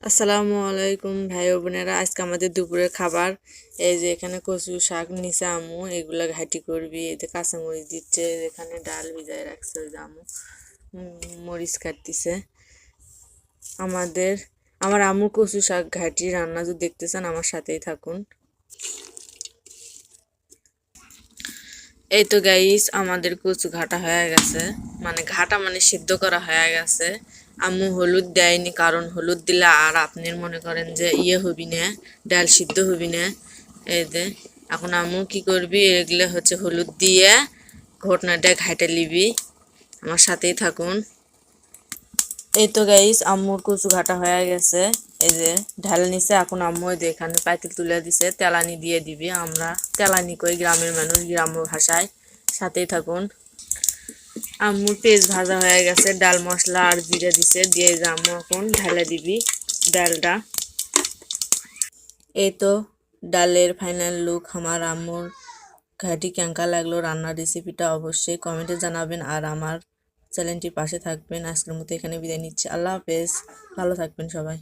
আসসালামু আলাইকুম ভাই ও বোনেরা, আজকে আমাদের দুপুরের খাবার। এই যে এখানে কচু শাক নিচে আম্মু এগুলা ঘাটি করবি, এতে কাঁচামরিচ দিচ্ছে, এখানে ডাল ভিজায় রাখছে ওই যে আম্মু মরিচ কাটতিছে। আমাদের আমার আম্মু কচু শাক ঘাটি রান্না যদি দেখতে চান আমার সাথেই থাকুন। এই তো গাইস, আমাদের কচু ঘাটা হয়ে গেছে, মানে ঘাটা মানে সিদ্ধ করা হয়ে গেছে। আম্মু হলুদ দেয়নি, কারণ হলুদ দিলে আর আপনার মনে করেন যে হবি না, ডাল সিদ্ধ হবি না। এই যে এখন আম্মু কি করবি, এগুলো হচ্ছে হলুদ দিয়ে ঘটনাটা ঘাটে লিবি। আমার সাথেই থাকুন। এই তো গাইস, আম্মুর কচু ঘাটা হয়ে গেছে। এই যে ঢাল নিছে, এখন আম্মু এই যে এখানে পাতিল তুলে দিছে, তেলানি দিয়ে দিবি। আমরা তেলানি কই, গ্রামের মানুষ, গ্রাম্য ভাষায়। সাথেই থাকুন। আম্মুর পেঁয়াজ ভাজা হয়ে গেছে, ডাল মশলা আর জিরে দিছে, দিয়ে যে আম্মু এখন ঢালে দিবি ডালটা। এই তো ডালের ফাইনাল লুক। আমার আম্মুর ঘাটি কেঙ্কা লাগলো, রান্নার রেসিপিটা অবশ্যই কমেন্টে জানাবেন, আর আমার চ্যানেলটির পাশে থাকবেন। আজকের মতো এখানে বিদায় নিচ্ছি। আল্লাহ হাফেজ, ভালো থাকবেন সবাই।